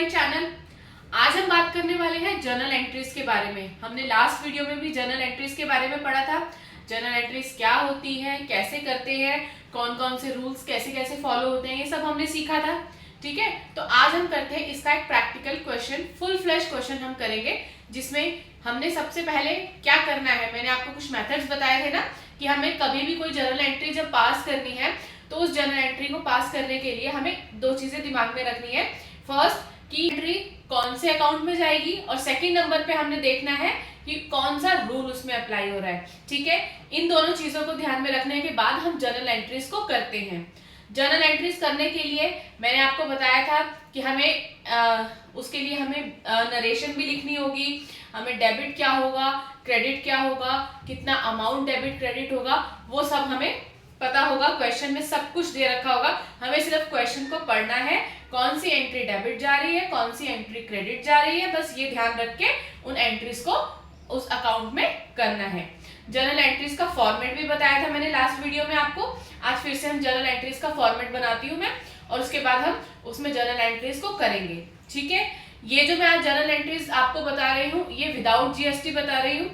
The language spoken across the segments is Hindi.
My channel. आज हम बात करने वाले हैं जर्नल एंट्रीज के बारे में। हमने लास्ट वीडियो में भी जर्नल एंट्रीज के बारे में पढ़ा था। जर्नल एंट्रीज क्या होती है, कैसे करते हैं, कौन कौन से रूल्स कैसे कैसे फॉलो होते हैं, ये सब हमने सीखा था। ठीक है, तो आज हम करते हैं इसका एक practical question, full flash question हम करेंगे, जिसमें हमने सबसे पहले क्या करना है। मैंने आपको कुछ मेथड्स बताए थे ना कि हमें कभी भी कोई जर्नल एंट्री जब पास करनी है तो उस जर्नल एंट्री को पास करने के लिए हमें दो चीजें दिमाग में रखनी है। फर्स्ट की एंट्री कौन से अकाउंट में जाएगी, और सेकंड नंबर पे हमने देखना है कि कौन सा रूल उसमें अप्लाई हो रहा है। ठीक है, इन दोनों चीजों को ध्यान में रखने के बाद हम जर्नल एंट्रीज को करते हैं। जर्नल एंट्रीज करने के लिए मैंने आपको बताया था कि हमें उसके लिए हमें नरेशन भी लिखनी होगी, हमें डेबिट क्या होगा, क्रेडिट क्या होगा, कितना अमाउंट डेबिट क्रेडिट होगा, वो सब हमें पता होगा। क्वेश्चन में सब कुछ दे रखा होगा, हमें सिर्फ क्वेश्चन को पढ़ना है, कौन सी एंट्री डेबिट जा रही है, कौन सी एंट्री क्रेडिट जा रही है, बस ये ध्यान रख के उन एंट्रीज को उस अकाउंट में करना है। जर्नल एंट्रीज का फॉर्मेट भी बताया था मैंने लास्ट वीडियो में आपको। आज फिर से हम जर्नल एंट्रीज का फॉर्मेट बनाती हूँ मैं, और उसके बाद हम उसमें जर्नल एंट्रीज को करेंगे। ठीक है, ये जो मैं आज जर्नल एंट्रीज आपको बता रही हूँ ये विदाउट जीएसटी बता रही हूँ।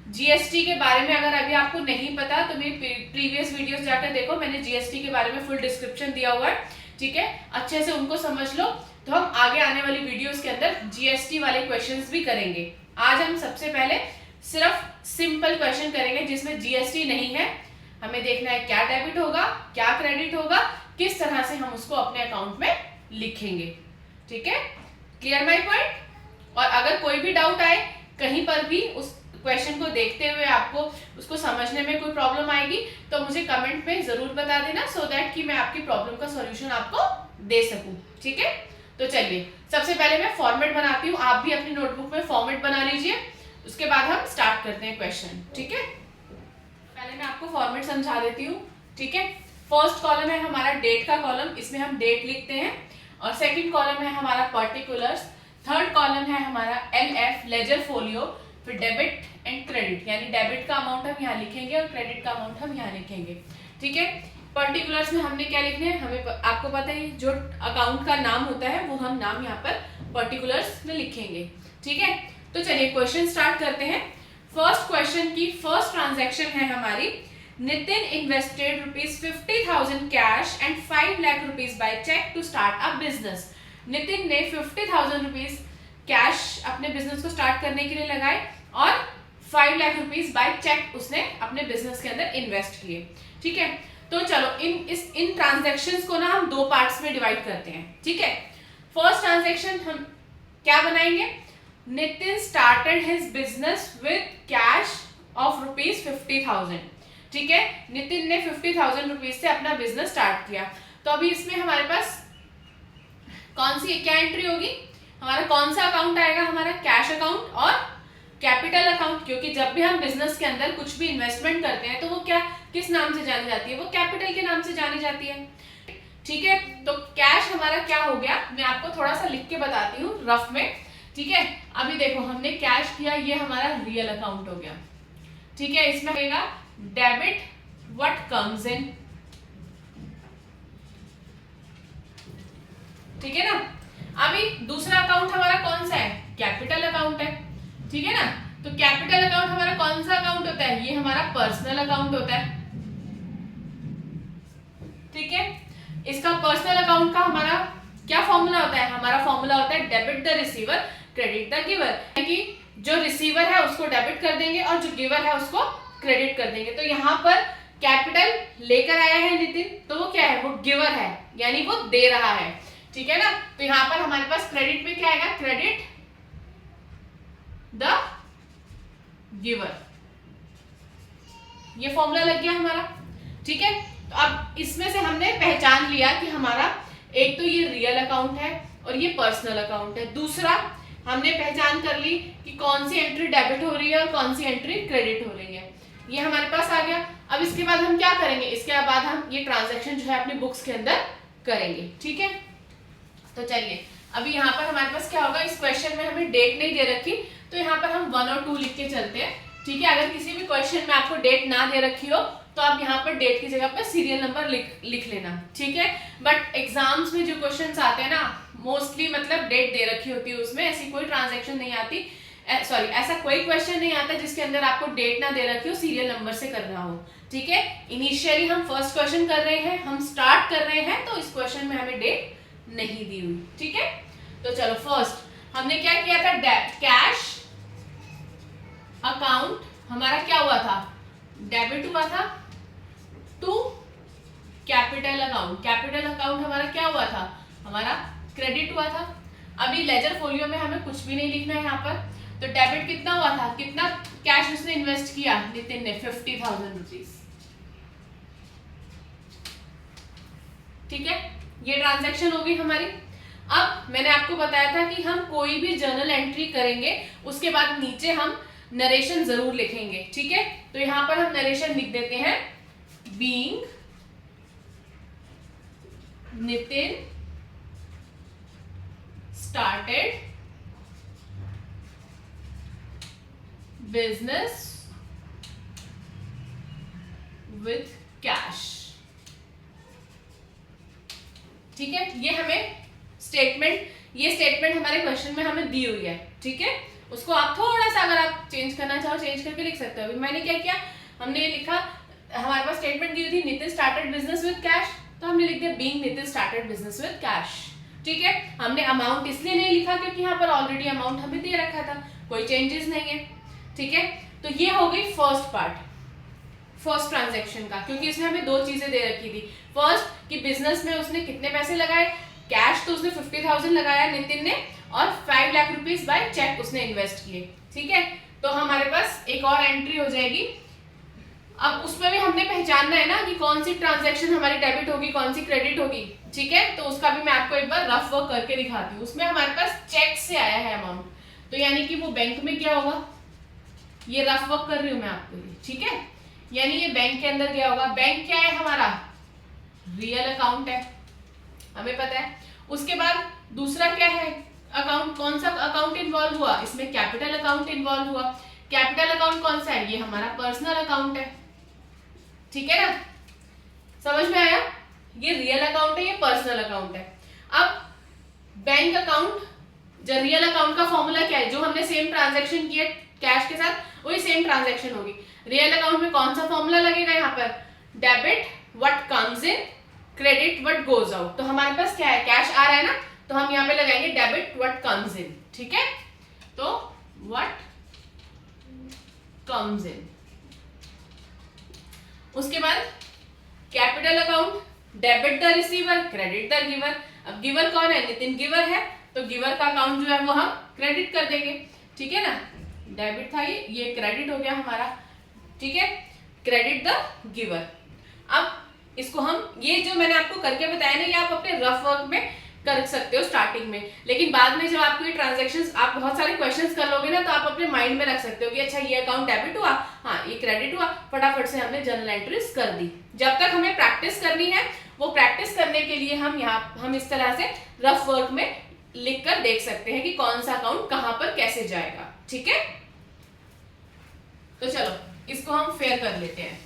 जीएसटी के बारे में अगर अभी आपको नहीं पता तो मेरी प्रीवियस वीडियोस जाकर देखो, मैंने जीएसटी के बारे में फुल डिस्क्रिप्शन दिया हुआ है। ठीक है, अच्छे से उनको समझ लो, तो हम आगे आने वाली वीडियोस के अंदर जीएसटी वाले क्वेश्चंस भी करेंगे। आज हम सबसे पहले सिर्फ सिंपल क्वेश्चन करेंगे जिसमें जीएसटी नहीं है। हमें देखना है क्या डेबिट होगा, क्या क्रेडिट होगा, किस तरह से हम उसको अपने अकाउंट में लिखेंगे। ठीक है, क्लियर माय पॉइंट? और अगर कोई भी डाउट आए कहीं पर भी उस क्वेश्चन को देखते हुए आपको उसको समझने में कोई प्रॉब्लम आएगी तो मुझे कमेंट में जरूर बता देना, सो दैट कि मैं आपकी प्रॉब्लम का सॉल्यूशन आपको दे सकूं। ठीक है, तो चलिए सबसे पहले मैं फॉर्मेट बनाती हूँ, आप भी अपनी नोटबुक में फॉर्मेट बना लीजिए, उसके बाद हम स्टार्ट करते हैं क्वेश्चन। ठीक है, पहले मैं आपको फॉर्मेट समझा देती हूँ। ठीक है, फर्स्ट कॉलम है हमारा डेट का कॉलम, इसमें हम डेट लिखते हैं, और सेकंड कॉलम है हमारा पर्टिकुलर्स, थर्ड कॉलम है हमारा एलएफ लेजर फोलियो, फिर डेबिट एंड क्रेडिट, यानी डेबिट का अमाउंट हम यहाँ लिखेंगे और क्रेडिट का अमाउंट हम यहाँ लिखेंगे। ठीक है, पर्टिकुलर्स में हमने क्या लिखना है, हमें आपको पता है जो अकाउंट का नाम होता है वो हम नाम यहाँ पर पर्टिकुलर्स में लिखेंगे। ठीक है, तो चलिए क्वेश्चन स्टार्ट करते हैं। फर्स्ट क्वेश्चन की फर्स्ट ट्रांजैक्शन है हमारी, Nitin invested ₹50,000 cash and 5 lakh rupees by cheque to start a business. Nitin ने 50,000 रुपीज कैश अपने बिजनेस को स्टार्ट करने के लिए लगाए और 5 लाख रुपीज बाय चेक उसने अपने बिजनेस के अंदर इन्वेस्ट किए। ठीक है, तो चलो इन ट्रांजैक्शंस को ना हम दो पार्ट्स में डिवाइड करते हैं। ठीक है, फर्स्ट ट्रांजैक्शन हम क्या बनाएंगे, Nitin started his business with cash of ₹50,000। ठीक है, नितिन ने 50,000 रुपीज से अपना बिजनेस स्टार्ट किया। तो अभी इसमें हमारे पास कौन सी क्या एंट्री होगी, हमारा कौन सा अकाउंट आएगा, हमारा कैश अकाउंट और कैपिटल अकाउंट, क्योंकि जब भी हम बिजनेस के अंदर कुछ भी इन्वेस्टमेंट करते हैं तो वो क्या किस नाम से जानी जाती है, वो कैपिटल के नाम से जानी जाती है। ठीक है, तो कैश हमारा क्या हो गया, मैं आपको थोड़ा सा लिख के बताती हूँ रफ में। ठीक है, अभी देखो हमने कैश किया, ये हमारा रियल अकाउंट हो गया। ठीक है, इसमें रहेगा डेबिट व्हाट कम्स इन। ठीक है ना, अभी दूसरा अकाउंट हमारा कौन सा है, कैपिटल अकाउंट है। ठीक है ना, तो कैपिटल अकाउंट हमारा कौन सा अकाउंट होता है, ये हमारा पर्सनल अकाउंट होता है। ठीक है, इसका पर्सनल अकाउंट का हमारा क्या फॉर्मूला होता है, हमारा फॉर्मूला होता है debit the receiver credit the giver, कि जो रिसीवर है उसको डेबिट कर देंगे और जो गिवर है उसको क्रेडिट कर देंगे। तो यहाँ पर कैपिटल लेकर आया है नितिन, तो वो क्या है, वो गिवर है, यानी वो दे रहा है। ठीक है ना, तो यहाँ पर हमारे पास क्रेडिट में क्या आएगा, क्रेडिट द गिवर, ये फॉर्मूला लग गया हमारा। ठीक है, तो अब इसमें से हमने पहचान लिया कि हमारा एक तो ये रियल अकाउंट है और ये पर्सनल अकाउंट है, दूसरा हमने पहचान कर ली कि कौन सी एंट्री डेबिट हो रही है और कौन सी एंट्री क्रेडिट हो रही है, ये हमारे पास आ गया। अब इसके बाद हम क्या करेंगे, इसके बाद हम ये ट्रांजैक्शन जो है अपनी बुक्स के अंदर करेंगे। ठीक है, तो चलिए अभी यहाँ पर हमारे पास क्या होगा, इस क्वेश्चन में हमें डेट नहीं दे रखी तो यहाँ पर हम 1 और 2 लिख के चलते हैं। ठीक है, अगर किसी भी क्वेश्चन में आपको डेट ना दे रखी हो तो आप यहाँ पर डेट की जगह पर सीरियल नंबर लिख लेना। ठीक है, बट एग्जाम्स में जो क्वेश्चंस आते हैं ना मोस्टली मतलब डेट दे रखी होती है उसमें, ऐसी कोई ट्रांजैक्शन नहीं आती, सॉरी ऐसा कोई क्वेश्चन नहीं आता जिसके अंदर आपको डेट ना दे रखी हो, सीरियल नंबर से करना हो। ठीक है, इनिशियली हम फर्स्ट क्वेश्चन कर रहे हैं, हम स्टार्ट कर रहे हैं, तो इस क्वेश्चन में हमें डेट नहीं दी हुई। ठीक है, तो चलो फर्स्ट हमने क्या किया था, कैश अकाउंट हमारा क्या हुआ था, डेबिट हुआ था to capital account. Capital account हमारा क्या हुआ था, हमारा क्रेडिट हुआ था। अभी लेजर फोलियो में हमें कुछ भी नहीं लिखना है यहाँ पर, तो डेबिट कितना हुआ था, कितना कैश उसने इन्वेस्ट किया नितिन ने, 50,000 रुपीज। ठीक है, ये ट्रांजैक्शन हो गई हमारी। अब मैंने आपको बताया था कि हम कोई भी जर्नल एंट्री करेंगे उसके बाद नीचे हम नरेशन जरूर लिखेंगे। ठीक है, तो यहां पर हम नरेशन लिख देते हैं, being Nitin started business with cash. ठीक है, ये हमें स्टेटमेंट, ये स्टेटमेंट हमारे क्वेश्चन में हमें दी हुई है। ठीक है, उसको आप थोड़ा सा अगर आप चेंज करना चाहो चेंज करके लिख सकते हो। अभी मैंने क्या किया, हमने ये लिखा, हमारे पास स्टेटमेंट दी हुई थी Nitin started business with cash, तो हमने लिख दिया being Nitin started business with cash. ठीक है, हमने अमाउंट इसलिए नहीं लिखा क्योंकि यहाँ पर ऑलरेडी अमाउंट हमें दे रखा था, कोई चेंजेस नहीं है। ठीक है, तो ये हो गई फर्स्ट पार्ट, फर्स्ट ट्रांजैक्शन का, क्योंकि इसमें हमें दो चीजें दे रखी थी। फर्स्ट कि बिजनेस में उसने कितने पैसे लगाए, कैश तो उसने 50,000 लगाया नितिन ने, और 5 लाख रुपीस बाय चेक उसने इन्वेस्ट किए। ठीक है, तो हमारे पास एक और एंट्री हो जाएगी। अब उसमें भी हमने पहचानना है ना कि कौन सी ट्रांजैक्शन हमारी डेबिट होगी, कौन सी क्रेडिट होगी। ठीक है, तो उसका भी मैं आपको एक बार रफ वर्क करके दिखाती हूँ। उसमें हमारे पास चेक से आया है अमाउंट, तो यानी कि वो बैंक में क्या होगा, ये रफ वर्क कर रही हूँ मैं आपको ये। ठीक है, यानी ये बैंक के अंदर गया होगा। बैंक क्या है हमारा, रियल अकाउंट है, हमें पता है। उसके बाद दूसरा क्या है अकाउंट, कौन सा अकाउंट इन्वॉल्व हुआ, इसमें कैपिटल अकाउंट इन्वॉल्व हुआ। कैपिटल अकाउंट कौन सा है, ये हमारा पर्सनल अकाउंट है। ठीक है ना, समझ में आया, ये रियल अकाउंट है, ये पर्सनल अकाउंट है। अब बैंक अकाउंट, जो रियल अकाउंट का फॉर्मूला क्या है, जो हमने सेम ट्रांजैक्शन किया कैश के साथ वही सेम ट्रांजैक्शन होगी। रियल अकाउंट में कौन सा फॉर्मूला लगेगा, यहाँ पर debit what comes in, credit what goes out. तो हमारे पास क्या है, कैश आ रहा है ना, तो हम यहाँ पे लगाएंगे डेबिट व्हाट कम्स इन। ठीक है, तो व्हाट कम्स इन। उसके बाद capital account, debit the receiver, credit the giver. अब गिवर कौन है, नितिन गिवर है, तो गिवर का अकाउंट जो है वो हम क्रेडिट कर देंगे। ठीक है ना, डेबिट था ये क्रेडिट हो गया हमारा। ठीक है, क्रेडिट द गिवर। अब इसको हम, ये जो मैंने आपको करके बताया ना, ये आप अपने रफ वर्क में कर सकते हो स्टार्टिंग में, लेकिन बाद में जब आपको ये ट्रांजैक्शंस, आप बहुत सारे क्वेश्चंस कर लोगे ना, तो आप अपने माइंड में रख सकते हो कि अच्छा ये अकाउंट डेबिट हुआ, हाँ ये क्रेडिट हुआ, फटाफट से हमने जर्नल एंट्रीज कर दी। जब तक हमें प्रैक्टिस करनी है, वो प्रैक्टिस करने के लिए हम इस तरह से रफ वर्क में लिख कर देख सकते हैं कि कौन सा अकाउंट कहां पर कैसे जाएगा। ठीक है, तो चलो इसको हम फेयर कर लेते हैं।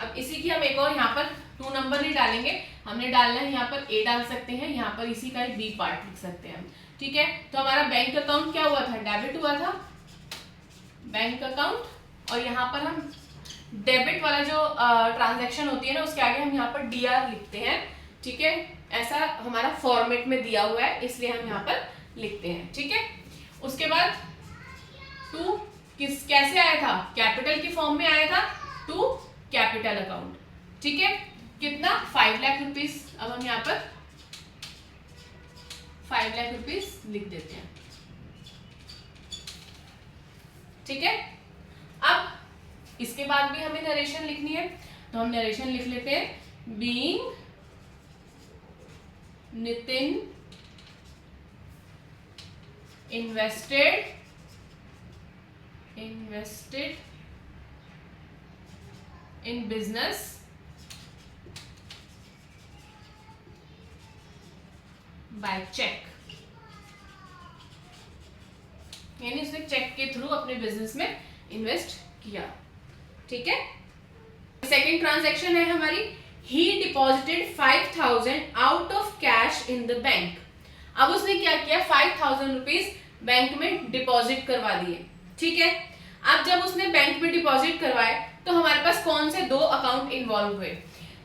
अब इसी की हम एक और यहाँ पर 2 नंबर नहीं डालेंगे, हमने डालना है यहाँ पर ए डाल सकते हैं, यहाँ पर इसी का एक बी पार्ट लिख सकते हैं हम। ठीक है, तो हमारा बैंक अकाउंट क्या हुआ था, डेबिट हुआ था बैंक अकाउंट, और यहाँ पर हम डेबिट वाला जो ट्रांजैक्शन होती है ना, उसके आगे हम यहाँ पर डीआर लिखते हैं। ठीक है, ऐसा हमारा फॉर्मेट में दिया हुआ है, इसलिए हम यहाँ पर लिखते हैं। ठीक है, उसके बाद टू कैसे आया था, कैपिटल की फॉर्म में आया था, टू कैपिटल अकाउंट। ठीक है, कितना, 5 लाख रुपीस। अब हम यहाँ पर 5 लाख रुपीस लिख देते हैं। ठीक है, अब इसके बाद भी हमें नरेशन लिखनी है, तो हम नरेशन लिख लेते हैं, being Nitin invested in business by check, यानी उसने चेक के थ्रू अपने बिजनेस में इन्वेस्ट किया। ठीक है, सेकेंड ट्रांजैक्शन है हमारी ही deposited 5,000 out of cash in the bank. अब उसने क्या किया, 5,000 रुपीज बैंक में डिपॉजिट करवा दिए। ठीक है, अब जब उसने बैंक में डिपॉजिट करवाए तो हमारे पास कौन से दो अकाउंट इन्वॉल्व हुए।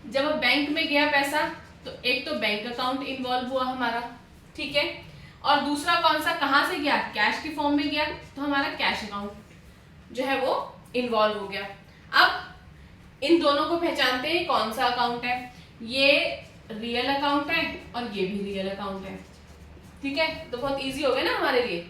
जब बैंक में गया पैसा तो एक तो बैंक अकाउंट इन्वॉल्व हुआ हमारा, ठीक है, और दूसरा कौन सा, कहां से गया, कैश की फॉर्म में गया, तो हमारा कैश अकाउंट जो है वो इन्वॉल्व हो गया। अब इन दोनों को पहचानते हैं कौन सा अकाउंट है, ये रियल अकाउंट है और ये भी रियल अकाउंट है। ठीक है, तो बहुत इजी हो गया ना हमारे लिए,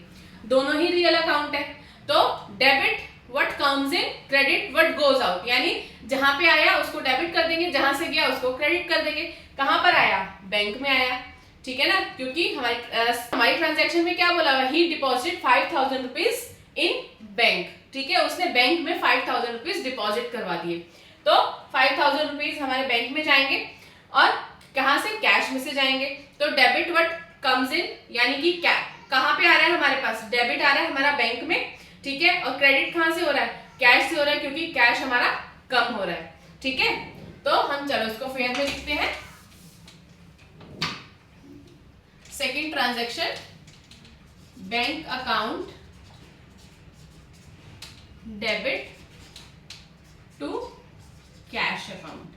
दोनों ही रियल अकाउंट है। तो debit what comes in, credit what goes out, यानी जहां पे आया उसको डेबिट कर देंगे, जहां से गया उसको क्रेडिट कर देंगे। कहां पर आया, बैंक में आया, ठीक है ना, क्योंकि हमारी ट्रांजैक्शन में क्या बोला हुआ, ही डिपॉजिट 5,000 रुपीज इन बैंक। ठीक है, उसने बैंक में 5,000 रुपीज डिपॉजिट करवा दिए। तो 5,000 रुपीज हमारे बैंक में जाएंगे और कहां से, कैश में से जाएंगे। तो डेबिट व्हाट कम्स इन, यानी कि कहां पे आ रहा है हमारे पास, डेबिट आ रहा है हमारा बैंक में, ठीक है, और क्रेडिट कहां से हो रहा है, कैश से हो रहा है, क्योंकि कैश हमारा कम हो रहा है। ठीक है, तो हम चलो इसको फेयर में लिखते हैं। Second transaction, bank account debit to cash account.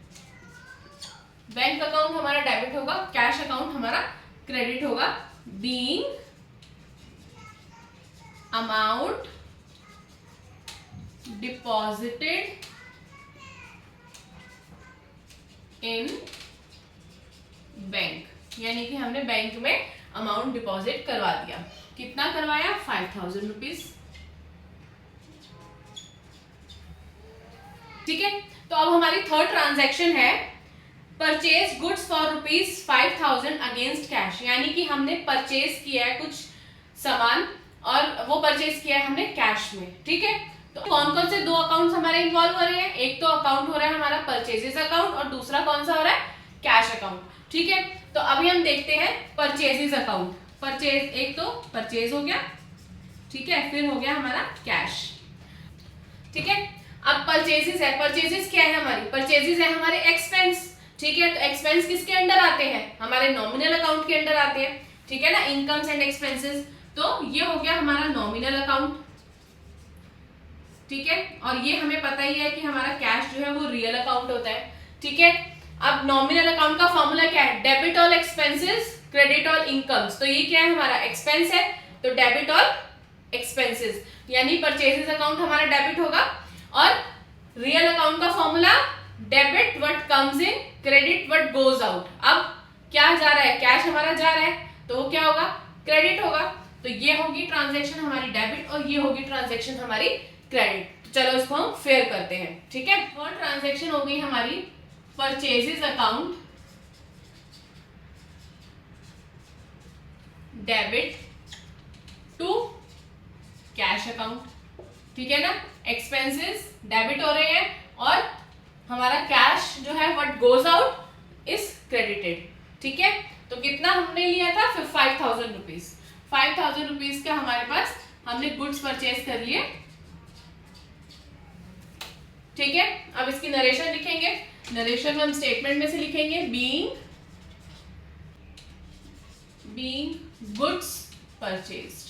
Bank account हमारा डेबिट होगा, कैश अकाउंट हमारा क्रेडिट होगा। Being amount deposited in bank, यानी कि हमने बैंक में अमाउंट डिपॉजिट करवा दिया। कितना करवाया, 5,000 रुपीज। ठीक है, तो अब हमारी थर्ड ट्रांजैक्शन है purchase goods for ₹5,000 against cash, यानी कि हमने परचेज किया है कुछ सामान और वो परचेज किया है हमने कैश में। ठीक है, तो कौन कौन से दो अकाउंट्स हमारे इन्वॉल्व हो रहे हैं, एक तो अकाउंट हो रहा है हमारा परचेजेस अकाउंट और दूसरा कौन सा हो रहा है, कैश अकाउंट। ठीक है, तो अभी हम देखते हैं परचेजेस अकाउंट। परचेज, एक तो परचेज हो गया, ठीक है, फिर हो गया हमारा कैश। ठीक है, अब परचेजेस है, परचेजेस क्या है हमारी, परचेजेस है हमारे एक्सपेंस। ठीक है, तो एक्सपेंस किसके अंडर आते हैं, हमारे नॉमिनल अकाउंट के अंडर आते हैं। ठीक है ना, इनकम्स एंड एक्सपेंसेस, तो ये हो गया हमारा नॉमिनल अकाउंट। ठीक है, और ये हमें पता ही है कि हमारा कैश जो है वो रियल अकाउंट होता है। ठीक है, अब नॉमिनल अकाउंट का फॉर्मूला क्या है, debit all expenses credit all incomes. तो ये क्या है, हमारा एक्सपेंस है, तो डेबिट ऑल एक्सपेंसेस, यानी परचेजेस अकाउंट हमारा डेबिट होगा और रियल अकाउंट का formula debit what comes in credit what goes out. अब क्या जा रहा है, कैश हमारा जा रहा है, तो वो क्या होगा, क्रेडिट होगा। तो ये होगी ट्रांजैक्शन हमारी डेबिट और ये होगी ट्रांजैक्शन हमारी क्रेडिट। तो चलो इसको हम फेयर करते हैं। ठीक है, थर्ड ट्रांजैक्शन हो गई हमारी purchases account debit to cash account. ठीक है ना, एक्सपेंसेस डेबिट हो रहे हैं और हमारा कैश जो है what goes out is credited. ठीक है, तो कितना हमने लिया था, 5,000 रुपीज। 5,000 रुपीज का हमारे पास हमने गुड्स परचेज कर लिए। ठीक है, अब इसकी नरेशन लिखेंगे, नरेशन हम स्टेटमेंट में से लिखेंगे, being goods purchased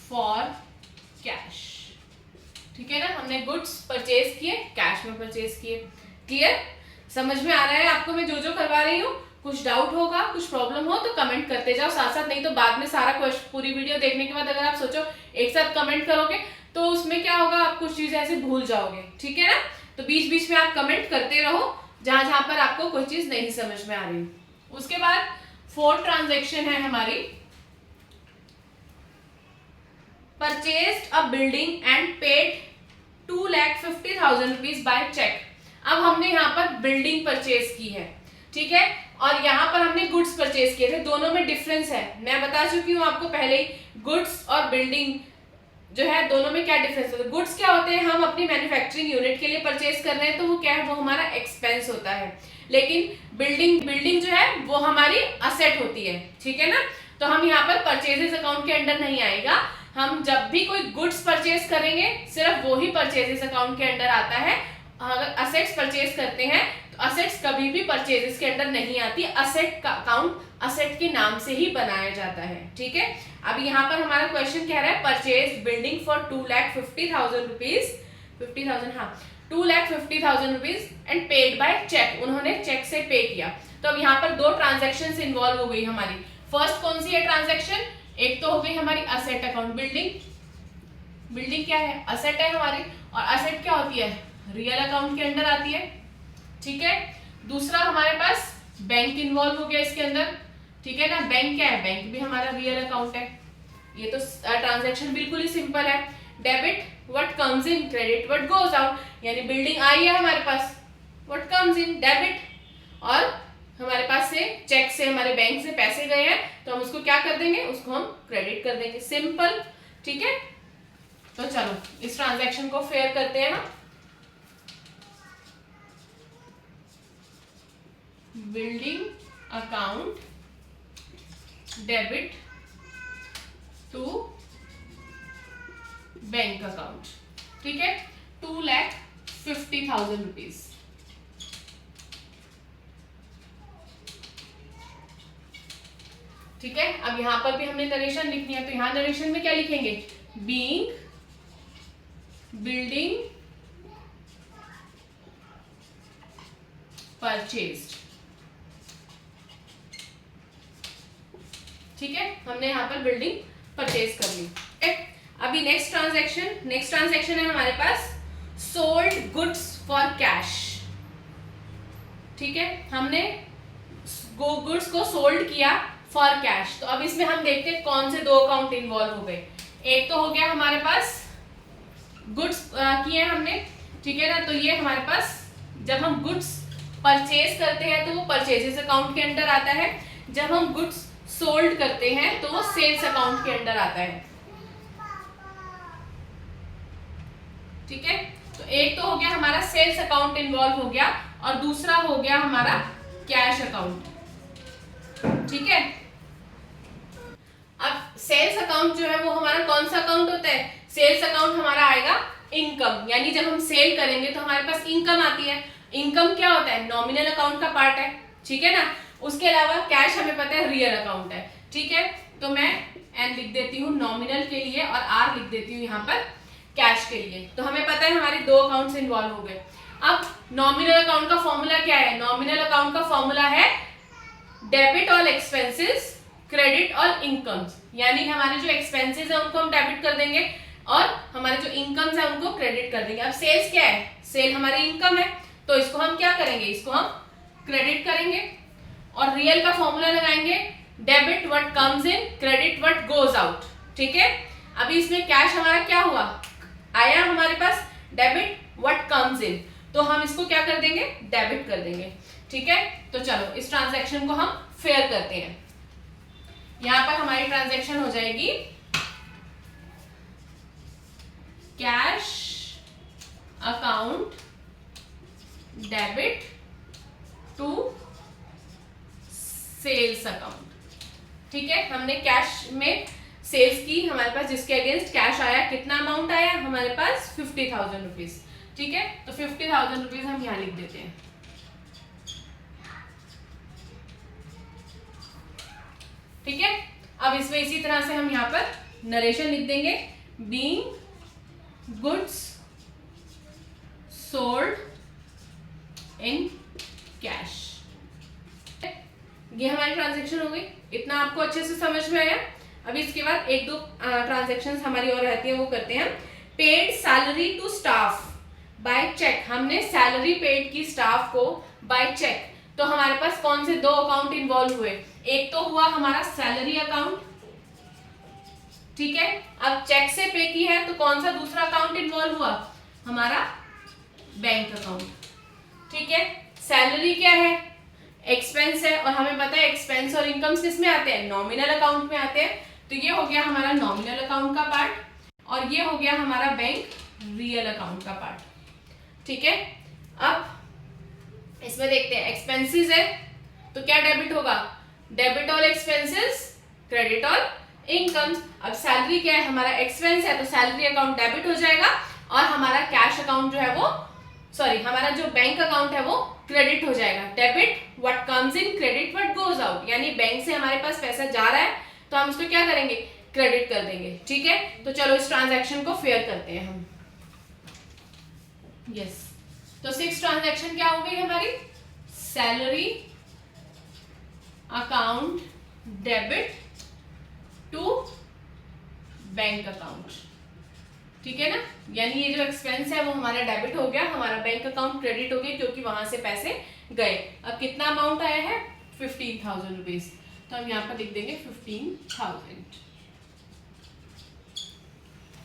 for cash. ठीक है ना, हमने गुड्स परचेज किए, कैश में परचेज किए। क्लियर, समझ में आ रहा है आपको मैं जो जो करवा रही हूँ? कुछ डाउट होगा, कुछ प्रॉब्लम हो तो कमेंट करते जाओ साथ साथ, नहीं तो बाद में सारा क्वेश्चन पूरी वीडियो देखने के बाद अगर आप सोचो एक साथ कमेंट करोगे तो उसमें क्या होगा, आप कुछ चीजें ऐसे भूल जाओगे। ठीक है ना, तो बीच बीच में आप कमेंट करते रहो जहां जहां पर आपको कोई चीज नहीं समझ में आ रही। उसके बाद फोर्थ ट्रांजैक्शन है हमारी purchased a building and paid 2,50,000 rupees by cheque. अब हमने यहाँ पर बिल्डिंग परचेज की है, ठीक है, और यहाँ पर हमने गुड्स परचेज किए थे, दोनों में डिफरेंस है। मैं बता चुकी हूँ आपको पहले ही, गुड्स और बिल्डिंग जो है दोनों में क्या डिफरेंस होता है। गुड्स क्या होते हैं, हम अपनी मैन्युफैक्चरिंग यूनिट के लिए परचेज कर रहे हैं तो वो क्या है, वो हमारा एक्सपेंस होता है। लेकिन बिल्डिंग जो है वो हमारी असेट होती है। ठीक है ना, तो हम यहाँ पर परचेजेस अकाउंट के अंडर नहीं आएगा। हम जब भी कोई गुड्स परचेज करेंगे सिर्फ वो ही परचेजेस अकाउंट के अंडर आता है, अगर असेट्स परचेज करते हैं तो असेट्स कभी भी परचेजेस के अंडर नहीं आती, असेट का अकाउंट असेट के नाम से ही बनाया जाता है। ठीक है, अब यहाँ पर हमारा क्वेश्चन कह रहा है परचेज बिल्डिंग फॉर 2,50,000 रुपीज, 50,000, हाँ 2,50,000 rupees and paid by cheque, उन्होंने चेक से पे किया। तो अब यहाँ पर दो ट्रांजेक्शन इन्वॉल्व हो गई हमारी। फर्स्ट कौन सी है ट्रांजेक्शन, एक तो हो गई हमारी असेट अकाउंट, बिल्डिंग क्या है, असेट है हमारी, और असेट क्या होती है, रियल अकाउंट के अंडर आती है। ठीक है, दूसरा हमारे पास बैंक इन्वॉल्व हो गया इसके अंदर। ठीक है ना, बैंक क्या है, बैंक भी हमारा रियल अकाउंट है। ये तो ट्रांजैक्शन बिल्कुल ही सिंपल है। Debit what comes in, credit what goes out, यानी बिल्डिंग आई है हमारे पास, व्हाट कम्स इन डेबिट, और हमारे पास से चेक से हमारे बैंक से पैसे गए हैं तो हम उसको क्या कर देंगे, उसको हम क्रेडिट कर देंगे, सिंपल। ठीक है, तो चलो इस ट्रांजैक्शन को फेयर करते हैं हम। Building account debit to bank account. ठीक है, 2,50,000 रुपीज। ठीक है, अब यहां पर भी हमने नरेशन लिखनी है, तो यहां नरेशन में क्या लिखेंगे, बीइंग बिल्डिंग परचेज्ड। ठीक है, हमने यहाँ पर बिल्डिंग परचेज कर ली। अभी नेक्स्ट ट्रांजैक्शन है हमारे पास सोल्ड गुड्स फॉर कैश। ठीक है, हमने गुड्स को सोल्ड किया फॉर कैश। तो अब इसमें हम देखते हैं कौन से दो अकाउंट इन्वॉल्व हो गए। एक तो हो गया हमारे पास गुड्स किए हमने, ठीक है ना, तो ये हमारे पास जब हम गुड्स परचेज करते हैं तो वो परचेजेस अकाउंट के अंडर आता है, जब हम गुड्स सोल्ड करते हैं तो वो सेल्स अकाउंट के अंडर आता है। ठीक है, तो एक तो हो गया हमारा सेल्स अकाउंट इन्वॉल्व हो गया और दूसरा हो गया हमारा कैश अकाउंट। ठीक है, अब सेल्स अकाउंट जो है वो हमारा कौन सा अकाउंट होता है, सेल्स अकाउंट हमारा आएगा इनकम, यानी जब हम सेल करेंगे तो हमारे पास इनकम आती है। इनकम क्या होता है, नॉमिनल अकाउंट का पार्ट है। ठीक है ना, उसके अलावा कैश हमें पता है रियल अकाउंट है। ठीक है, तो मैं एन लिख देती हूँ नॉमिनल के लिए और आर लिख देती हूँ यहाँ पर कैश के लिए। तो हमें पता है हमारे दो अकाउंट्स इन्वॉल्व हो गए। अब नॉमिनल अकाउंट का फॉर्मूला क्या है, नॉमिनल अकाउंट का फॉर्मूला है debit all expenses credit all incomes, यानी हमारे जो एक्सपेंसेस है उनको हम डेबिट कर देंगे और हमारे जो इनकम्स है उनको क्रेडिट कर देंगे। अब सेल्स क्या है, सेल हमारी इनकम है, तो इसको हम क्या करेंगे, इसको हम क्रेडिट करेंगे और रियल का फॉर्मूला लगाएंगे debit what comes in credit what goes out. ठीक है, अभी इसमें कैश हमारा क्या हुआ, आया हमारे पास डेबिट व्हाट कम्स इन, तो हम इसको क्या कर देंगे, डेबिट कर देंगे। ठीक है, तो चलो इस ट्रांजैक्शन को हम फेयर करते हैं। यहां पर हमारी ट्रांजैक्शन हो जाएगी cash account debit to sales account. ठीक है, हमने कैश में सेल्स की, हमारे पास जिसके अगेंस्ट कैश आया, कितना अमाउंट आया हमारे पास 50,000 रुपीज। ठीक है, तो 50,000 रुपीज हम यहाँ लिख देते हैं। ठीक है, अब इसमें इसी तरह से हम यहाँ पर नरेशन लिख देंगे being goods sold in cash. ये हमारी ट्रांजैक्शन हो गई। इतना आपको अच्छे से समझ में आया। अभी इसके बाद एक दो ट्रांजैक्शंस हमारी और रहती हैं, वो करते हैं। Paid salary to staff by cheque, हमने सैलरी पेड की स्टाफ को बाय चेक। तो हमारे पास कौन से दो अकाउंट इन्वॉल्व हुए, एक तो हुआ हमारा सैलरी अकाउंट। ठीक है, अब चेक से पे की है तो कौन सा दूसरा अकाउंट इन्वॉल्व हुआ, हमारा बैंक अकाउंट। ठीक है, सैलरी क्या है, एक्सपेंस है, और हमें पता है एक्सपेंस और इनकम्स किस में आते हैं, नॉमिनल अकाउंट में आते हैं। तो ये हो गया हमारा नॉमिनल अकाउंट का पार्ट और ये हो गया हमारा बैंक रियल अकाउंट का पार्ट। ठीक है, अब इसमें देखते हैं एक्सपेंसेस है तो क्या डेबिट होगा, debit all expenses credit all incomes. अब सैलरी क्या है, हमारा एक्सपेंस है, तो सैलरी अकाउंट डेबिट हो जाएगा और हमारा कैश अकाउंट जो है वो सॉरी हमारा जो बैंक अकाउंट है वो क्रेडिट हो जाएगा। Debit what comes in, credit what goes out, यानी बैंक से हमारे पास पैसा जा रहा है तो हम उसको क्या करेंगे, क्रेडिट कर देंगे। ठीक है, तो चलो इस ट्रांजैक्शन को फेयर करते हैं हम। यस, तो 6 ट्रांजैक्शन क्या हो गई हमारी, salary account debit to bank account. ठीक है ना, यानी ये जो एक्सपेंस है वो हमारा डेबिट हो गया, हमारा बैंक अकाउंट क्रेडिट हो गया क्योंकि वहां से पैसे गए। अब कितना अमाउंट आया है, 15,000 रुपीज, तो हम यहाँ पर लिख देंगे 15,000।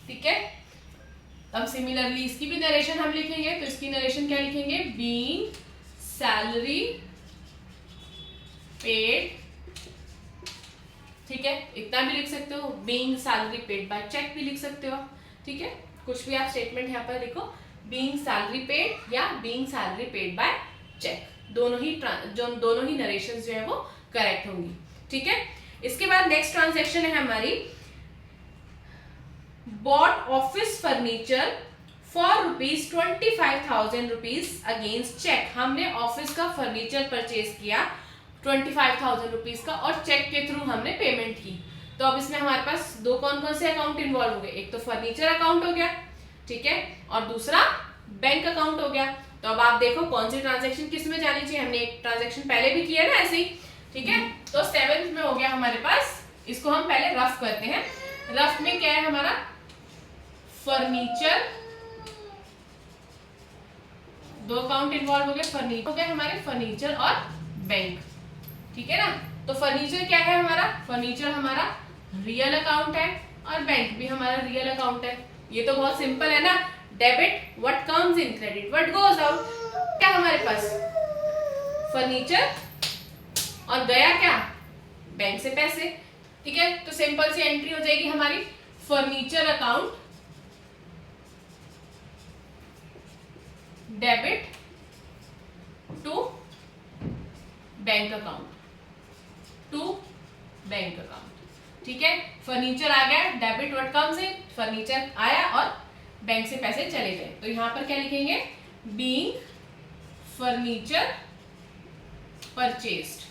ठीक है, अब सिमिलरली इसकी भी नरेशन हम लिखेंगे, तो इसकी नरेशन क्या लिखेंगे, बीइंग सैलरी पेड। ठीक है, इतना भी लिख सकते हो, being salary paid by cheque भी लिख सकते हो। ठीक है, कुछ भी आप स्टेटमेंट यहाँ पर लिखो, बीइंग सैलरी पेड या being salary paid by cheque, दोनों ही नरेशन जो है वो करेक्ट होंगी। ठीक है, इसके बाद नेक्स्ट ट्रांजैक्शन है हमारी, bought office furniture for ₹25,000 against cheque. हमने ऑफिस का फर्नीचर परचेज किया 25,000 रुपीज का और चेक के थ्रू हमने पेमेंट की। तो अब इसमें हमारे पास दो कौन कौन से अकाउंट इन्वॉल्व हो गए, एक तो फर्नीचर अकाउंट हो गया, ठीक है, और दूसरा बैंक अकाउंट हो गया। तो अब आप देखो कौन सी ट्रांजैक्शन किस में जानी चाहिए, हमने एक ट्रांजैक्शन पहले भी किया ना ऐसे ही। ठीक है, तो 7th में हो गया हमारे पास, इसको हम पहले रफ करते हैं। रफ में क्या है हमारा, फर्नीचर, दो अकाउंट इन्वॉल्व हो गए, फर्नीचर हो गए हमारे, फर्नीचर और बैंक। ठीक है ना, तो फर्नीचर क्या है हमारा, फर्नीचर हमारा रियल अकाउंट है और बैंक भी हमारा रियल अकाउंट है। ये तो बहुत सिंपल है ना, debit what comes in, credit what goes out. क्या हमारे पास फर्नीचर और गया क्या, बैंक से पैसे। ठीक है, तो सिंपल सी एंट्री हो जाएगी हमारी, furniture account debit to bank account, to bank account. ठीक है, फर्नीचर आ गया, debit what comes in, furniture आया और बैंक से पैसे चले गए। तो यहां पर क्या लिखेंगे, बीइंग फर्नीचर परचेस्ड।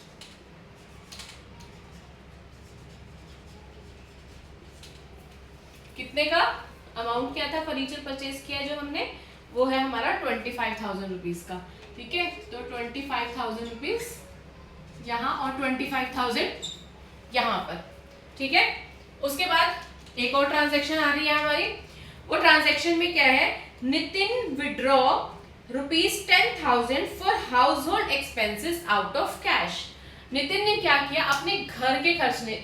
कितने का अमाउंट क्या था फर्नीचर परचेज किया जो हमने, वो है हमारा 25,000 रुपीज का। ठीक है, तो 25,000 रुपीज यहाँ और 25,000 यहाँ पर। ठीक है, उसके बाद एक और ट्रांजैक्शन आ रही है हमारी, वो ट्रांजैक्शन में क्या है, Nitin withdraw ₹10,000 for house hold expenses out of cash. Nitin ने क्या किया, अपने घर के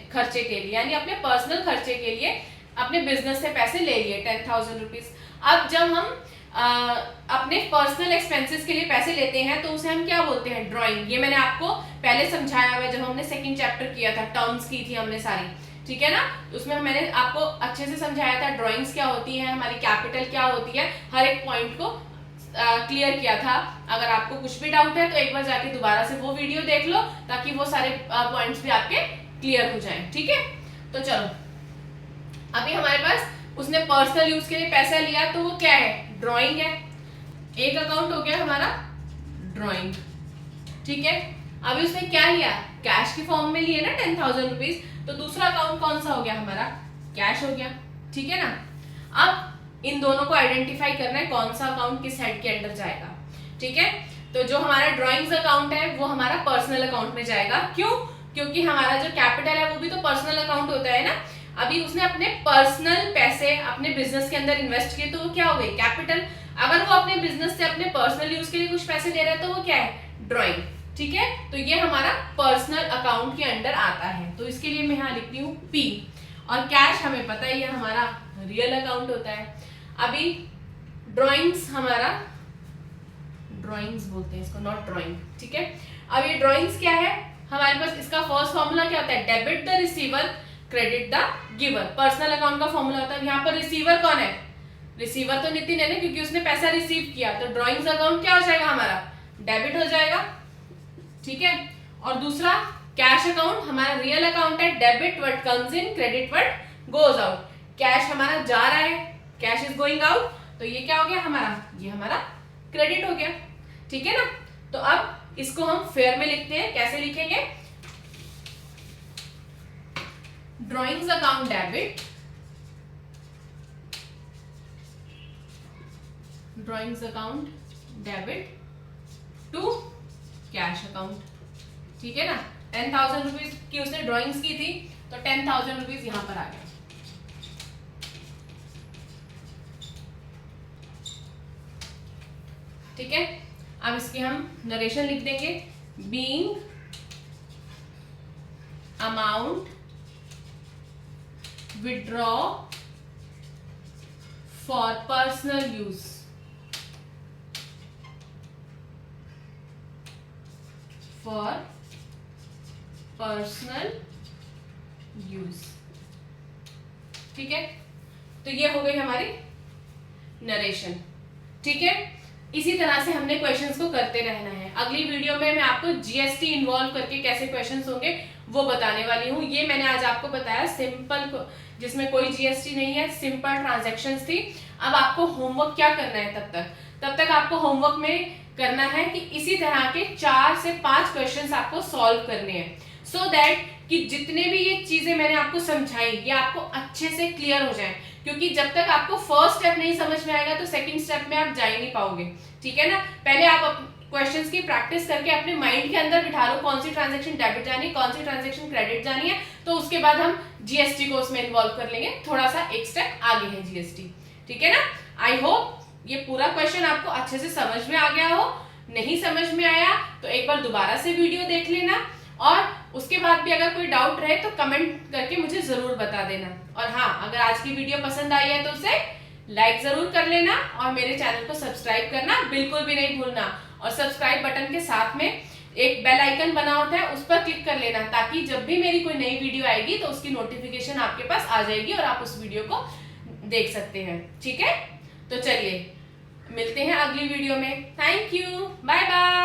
खर्चे के लिए, यानी अपने पर्सनल खर्चे के लिए अपने बिजनेस से पैसे ले लिए 10,000 रुपीज। अब जब हम अपने पर्सनल एक्सपेंसेस के लिए पैसे लेते हैं तो उसे हम क्या बोलते हैं, ड्राइंग। ये मैंने आपको पहले समझाया हुआ है जब हमने सेकंड चैप्टर किया था, टर्म्स की थी हमने सारी। ठीक है ना, उसमें मैंने आपको अच्छे से समझाया था ड्राइंग्स क्या होती है, हमारी कैपिटल क्या होती है, हर एक पॉइंट को क्लियर किया था। अगर आपको कुछ भी डाउट है तो एक बार जाके दोबारा से वो वीडियो देख लो ताकि वो सारे पॉइंट्स भी आपके क्लियर हो जाएं। ठीक है, तो चलो अभी हमारे पास उसने पर्सनल यूज के लिए पैसा लिया तो वो क्या है, ड्राइंग है। एक अकाउंट हो गया हमारा ड्राइंग। ठीक है, अभी उसने क्या लिया, कैश की फॉर्म में लिए ना 10,000 रुपीज, तो दूसरा अकाउंट कौन सा हो गया हमारा, कैश हो गया। ठीक है ना, अब इन दोनों को आइडेंटिफाई करना है कौन सा अकाउंट किस हेड के अंडर जाएगा। ठीक है, तो जो हमारा ड्राइंग्स अकाउंट है वो हमारा पर्सनल अकाउंट में जाएगा। क्यों, क्योंकि हमारा जो कैपिटल है वो भी तो पर्सनल अकाउंट होता है ना। अभी उसने अपने पर्सनल पैसे अपने बिजनेस के अंदर इन्वेस्ट किए तो वो क्या हो गई, कैपिटल। अगर वो अपने बिजनेस से अपने पर्सनल यूज के लिए कुछ पैसे ले रहा है तो वो क्या है, ड्राइंग। ठीक है, तो ये हमारा पर्सनल अकाउंट के अंडर आता है, तो इसके लिए मैं यहाँ लिखती हूँ P। और कैश हमें पता ही है हमारा रियल अकाउंट होता है। अभी ड्राइंग्स हमारा, ड्राइंग्स बोलते हैं इसको, नॉट ड्राइंग। ठीक है, अब ये ड्राइंग्स क्या है हमारे पास, इसका फर्स्ट फॉर्मूला क्या होता है, debit the receiver credit the giver. Personal account का फॉर्मूला होता है। यहाँ पर रिसीवर कौन है, रिसीवर तो नितिन है ना, क्योंकि उसने पैसा रिसीव किया, तो ड्राइंग्स अकाउंट क्या हो जाएगा हमारा, डेबिट हो जाएगा। ठीक है, और दूसरा कैश अकाउंट हमारा रियल अकाउंट है, debit what comes in, credit what goes out. Cash हमारा जा रहा है, कैश इज गोइंग आउट, तो ये क्या हो गया हमारा, ये हमारा क्रेडिट हो गया, ठीक है ना। तो अब इसको हम फेयर में लिखते हैं, कैसे लिखेंगे? Drawings account debit, drawings account debit to cash account, ठीक है ना। 10,000 रुपीज की उसने ड्रॉइंग्स की थी, तो 10,000 रुपीज यहां पर आ गया, ठीक है। अब इसके हम नरेशन लिख देंगे, being amount withdraw for personal use, for personal use, ठीक है। तो ये हो गई हमारी नरेशन, ठीक है। इसी तरह से हमने क्वेश्चंस को करते रहना है। अगली वीडियो में मैं आपको जीएसटी इन्वॉल्व करके कैसे क्वेश्चंस होंगे वो बताने वाली हूँ। ये मैंने आज आपको बताया सिंपल, जिसमें कोई जीएसटी नहीं है, सिंपल ट्रांजैक्शंस थी। अब आपको होमवर्क क्या करना है तब तक आपको होमवर्क में करना है कि इसी तरह के 4 से 5 क्वेश्चंस आपको सॉल्व करने हैं, सो दैट कि जितने भी ये चीजें मैंने आपको समझाई ये आपको अच्छे से क्लियर हो जाए। क्योंकि जब तक आपको फर्स्ट स्टेप नहीं समझ में आएगा तो सेकंड स्टेप में आप जा ही नहीं पाओगे, ठीक है ना। पहले आप क्वेश्चंस की प्रैक्टिस करके अपने माइंड के अंदर बिठा लो कौन सी ट्रांजैक्शन डेबिट जानी है, कौन सी ट्रांजैक्शन क्रेडिट जानी है, तो उसके बाद हम जीएसटी को उसमें इन्वॉल्व कर लेंगे, थोड़ा सा एक स्टेप आगे है जीएसटी, ठीक है ना। आई होप ये पूरा क्वेश्चन आपको अच्छे से समझ में आ गया हो। नहीं समझ में आया तो एक बार दोबारा से वीडियो देख लेना, और उसके बाद भी अगर कोई डाउट रहे तो कमेंट करके मुझे जरूर बता देना। और हाँ, अगर आज की वीडियो पसंद आई है तो उसे लाइक जरूर कर लेना, और मेरे चैनल को सब्सक्राइब करना बिल्कुल भी नहीं भूलना। और सब्सक्राइब बटन के साथ में एक बेल आइकन बना होता है, उस पर क्लिक कर लेना, ताकि जब भी मेरी कोई नई वीडियो आएगी तो उसकी नोटिफिकेशन आपके पास आ जाएगी और आप उस वीडियो को देख सकते हैं, ठीक है। तो चलिए मिलते हैं अगली वीडियो में। Thank you, bye bye.